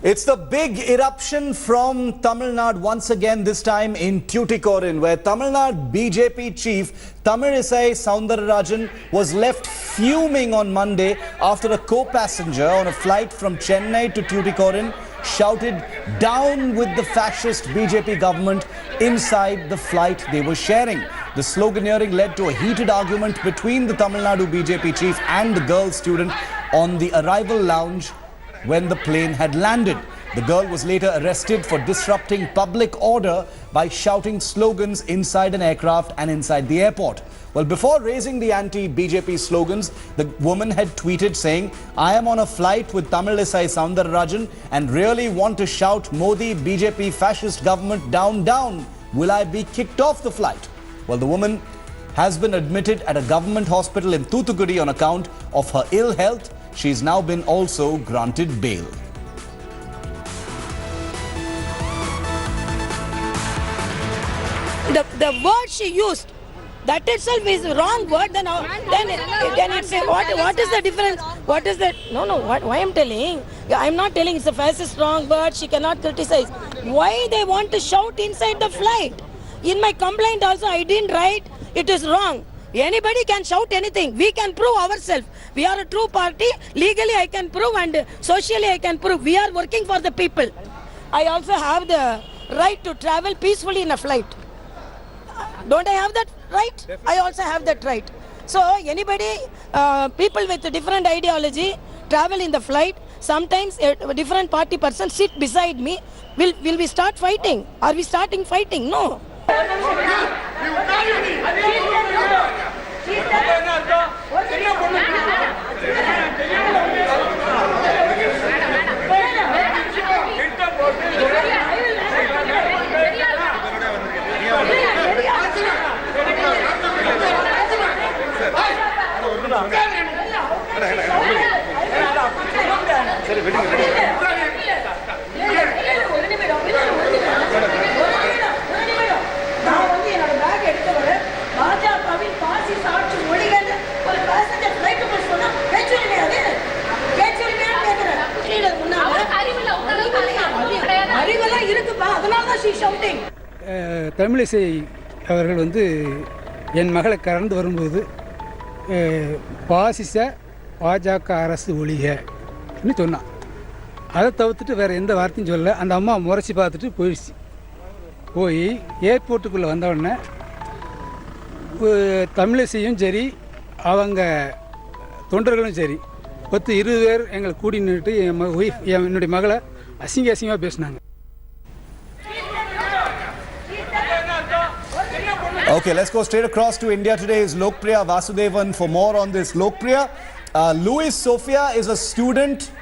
It's the big eruption from Tamil Nadu once again, this time in Tuticorin, where Tamil Nadu BJP chief Tamilisai Soundararajan was left fuming on Monday after a co-passenger on a flight from Chennai to Tuticorin shouted down with the fascist BJP government inside the flight they were sharing. The sloganeering led to a heated argument between the Tamil Nadu BJP chief and the girl student on the arrival lounge when the plane had landed. The girl was later arrested for disrupting public order by shouting slogans inside an aircraft and inside the airport. Well, before raising the anti-BJP slogans, the woman had tweeted saying, "I am on a flight with Tamilisai Soundararajan and really want to shout Modi BJP fascist government down, down. Will I be kicked off the flight?" Well, the woman has been admitted at a government hospital in Tuticorin on account of her ill health. She's now been also granted bail. The word she used, that itself is a wrong word. Then it's a, what is the difference? What is that? Why I'm telling? I'm not telling it's a fascist wrong word. She cannot criticize. Why they want to shout inside the flight? In my complaint also, I didn't write it is wrong. Anybody can shout anything. We can prove ourselves. We are a true party. Legally I can prove and socially I can prove. We are working for the people. I also have the right to travel peacefully in a flight. Don't I have that right? Definitely. I also have that right. So anybody, people with a different ideology travel in the flight. Sometimes a different party person sit beside me. Will we start fighting? Are we starting fighting? No. Tamilisai அவர்கள் என் மகளை கறந்து வரும்போது பாசிச பாஜக அரசு ஒழிகன்னு சொன்னான். அதை தவிர்த்துட்டு வேறு எந்த வார்த்தையும் சொல்லலை. அந்த அம்மா முறைச்சி பார்த்துட்டு போயிடுச்சு. போய் ஏர்போர்ட்டுக்குள்ளே வந்தவுடனே தமிழிசையும் சரி அவங்க தொண்டர்களும் சரி 10-20 பேர் எங்களை கூடி நின்றுட்டு என்னுடைய மகளை அசிங்கமாக பேசினாங்க. Okay, let's go straight across to India. Today is Lokpriya Vasudevan for more on this. Lokpriya, Lois Sofia is a student.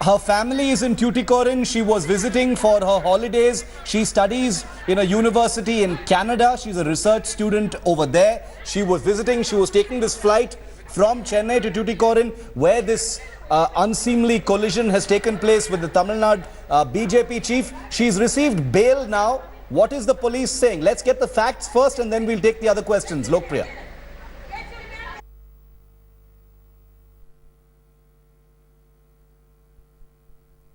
Her family is in Tuticorin. She was visiting for her holidays. She studies in a university in Canada. She's a research student over there. She was visiting. She was taking this flight from Chennai to Tuticorin, where this unseemly collision has taken place with the Tamil Nadu BJP chief. She's received bail now. What is the police saying? Let's get the facts first and then we'll take the other questions. Lokpriya.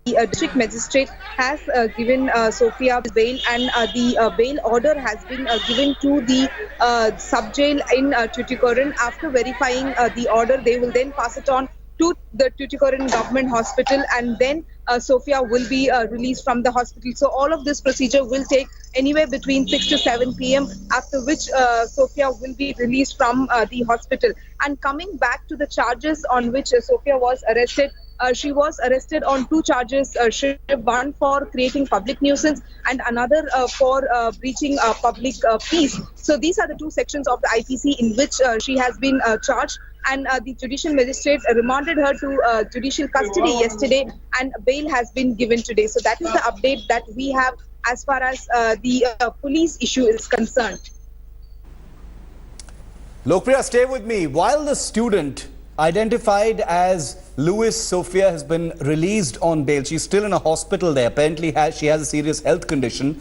The district magistrate has given Sofia bail, and the bail order has been given to the sub-jail in Tuticorin. After verifying the order, they will then pass it on to the Tuticorin government hospital, and then Sofia will be released from the hospital. So all of this procedure will take anywhere between 6 to 7 p.m. after which Sofia will be released from the hospital. And coming back to the charges on which Sofia was arrested, she was arrested on 2 charges, one for creating public nuisance and another for breaching public peace. So these are the 2 sections of the IPC in which she has been charged. And the judicial magistrate remanded her to judicial custody yesterday, and bail has been given today. So that is the update that we have as far as the police issue is concerned. Lokpriya, stay with me. While the student identified as Lois Sofia has been released on bail, she's still in a hospital there. Apparently she has a serious health condition.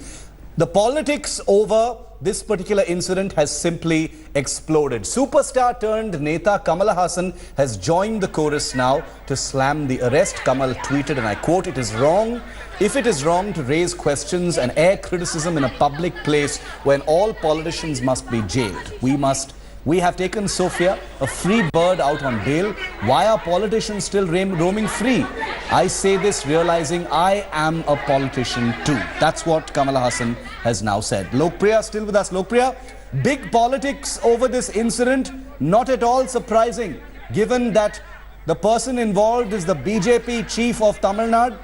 The politics over this particular incident has simply exploded. Superstar turned neta Kamal Haasan has joined the chorus now to slam the arrest. Kamal tweeted, and I quote, "It is wrong. If it is wrong to raise questions and air criticism in a public place when all politicians must be jailed, we have taken Sofia, a free bird, out on bail. Why are politicians still roaming free? I say this realizing I am a politician too." That's what Kamal Haasan has now said. Lokpriya still with us. Lokpriya, big politics over this incident, not at all surprising, given that the person involved is the BJP chief of Tamil Nadu.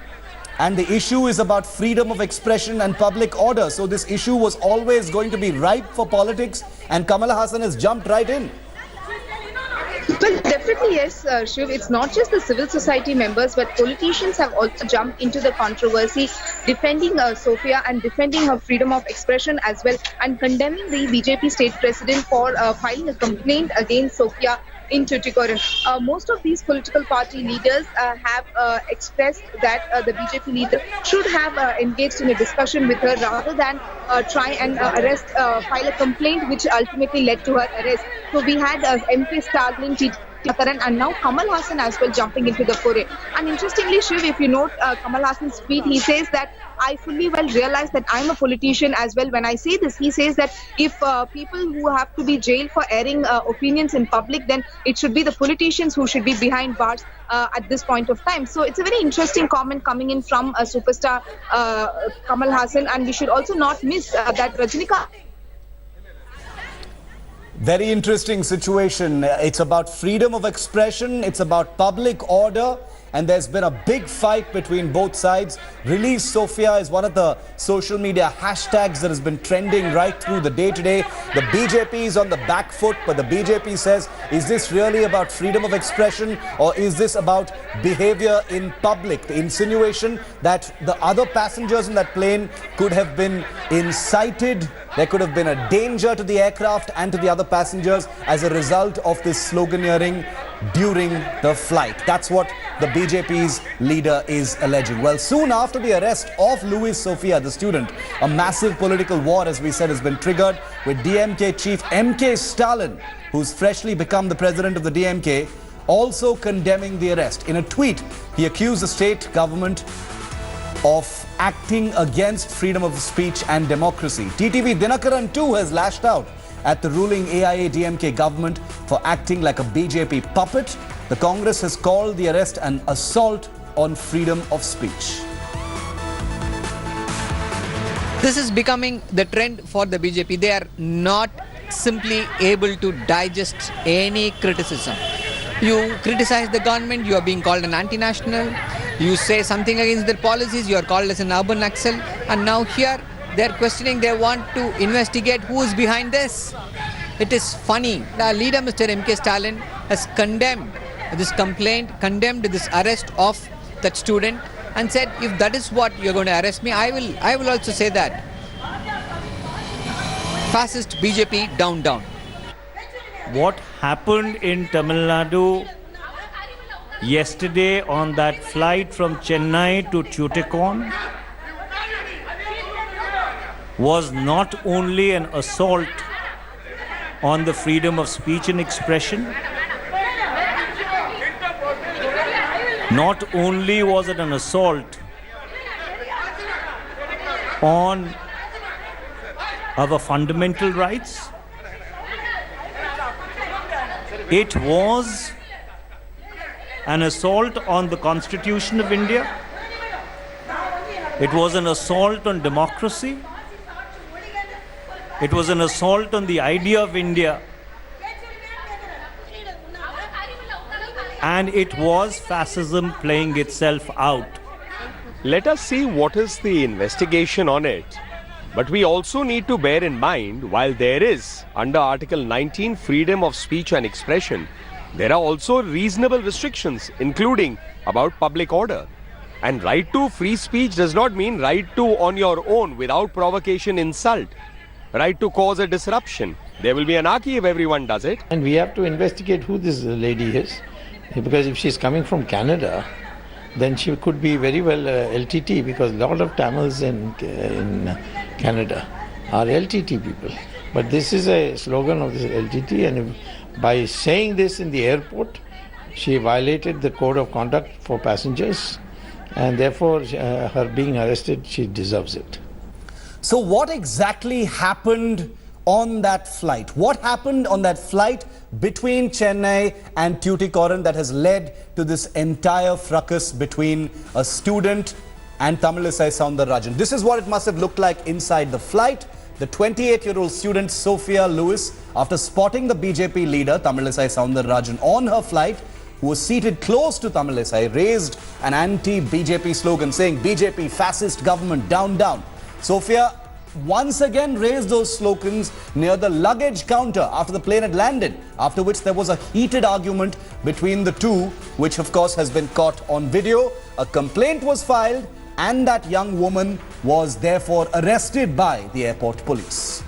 And the issue is about freedom of expression and public order. So this issue was always going to be ripe for politics, and Kamal Haasan has jumped right in. Well, definitely yes, Shiv. It's not just the civil society members, but politicians have also jumped into the controversy, defending Sofia and defending her freedom of expression as well, and condemning the BJP state president for filing a complaint against Sofia in Tuticorin. Most of these political party leaders have expressed that the BJP leader should have engaged in a discussion with her rather than try and file a complaint, which ultimately led to her arrest. So we had MP Stalin, Tuticorin, and now Kamal Haasan as well jumping into the foray. And interestingly, Shiv, if you note Kamal Haasan's tweet, he says that I fully well realize that I'm a politician as well. When I say this, he says that if people who have to be jailed for airing opinions in public, then it should be the politicians who should be behind bars at this point of time. So it's a very interesting comment coming in from a superstar Kamal Haasan, and we should also not miss that Rajnikant. Very interesting situation. It's about freedom of expression. It's about public order. And there's been a big fight between both sides. Release Sofia is one of the social media hashtags that has been trending right through the day today. The BJP is on the back foot, but the BJP says, is this really about freedom of expression, or is this about behavior in public? The insinuation that the other passengers in that plane could have been incited. There could have been a danger to the aircraft and to the other passengers as a result of this sloganeering during the flight. That's what the BJP's leader is alleging. Well, soon after the arrest of Lois Sofia, the student, a massive political war, as we said, has been triggered, with DMK chief MK Stalin, who's freshly become the president of the DMK, also condemning the arrest. In a tweet, he accused the state government of acting against freedom of speech and democracy. TTV Dinakaran too has lashed out at the ruling AIA-DMK government for acting like a BJP puppet. The Congress has called the arrest an assault on freedom of speech. This is becoming the trend for the BJP. They are not simply able to digest any criticism. You criticize the government, you are being called an anti-national. You say something against their policies, you are called as an urban Naxal. And now here, they are questioning, they want to investigate who is behind this. It is funny. The leader, Mr. MK Stalin, has condemned this complaint, condemned this arrest of that student, and said, if that is what you're going to arrest me, I will also say that. Fascist BJP down, down. What happened in Tamil Nadu yesterday on that flight from Chennai to Tuticorin was not only an assault on the freedom of speech and expression, not only was it an assault on our fundamental rights, it was an assault on the Constitution of India. It was an assault on democracy. It was an assault on the idea of India. And it was fascism playing itself out. Let us see what is the investigation on it. But we also need to bear in mind, while there is, under Article 19, freedom of speech and expression, there are also reasonable restrictions, including about public order. And right to free speech does not mean right to, on your own, without provocation, insult. Right to cause a disruption. There will be anarchy if everyone does it. And we have to investigate who this lady is. Because if she's coming from Canada, then she could be very well LTT, because a lot of Tamils in Canada. are LTT people. But this is a slogan of the LTT, and by saying this in the airport, she violated the code of conduct for passengers, and therefore her being arrested, she deserves it. So what exactly happened on that flight? What happened on that flight between Chennai and Tuticorin that has led to this entire fracas between a student and Tamilisai Soundararajan? This is what it must have looked like inside the flight. The 28-year-old student Sophia Lois, after spotting the BJP leader Tamilisai Soundararajan on her flight, who was seated close to Tamilisai, raised an anti-BJP slogan saying, "BJP fascist government, down, down." Sophia once again raised those slogans near the luggage counter after the plane had landed, after which there was a heated argument between the two, which of course has been caught on video. A complaint was filed and that young woman was therefore arrested by the airport police.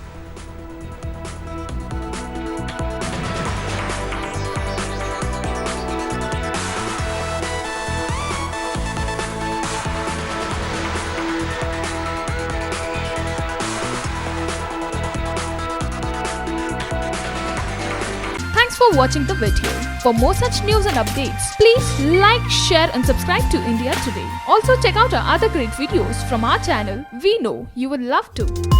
Thanks for watching the video. For more such news and updates, please like, share and subscribe to India Today. Also check out our other great videos from our channel. We know you will love to.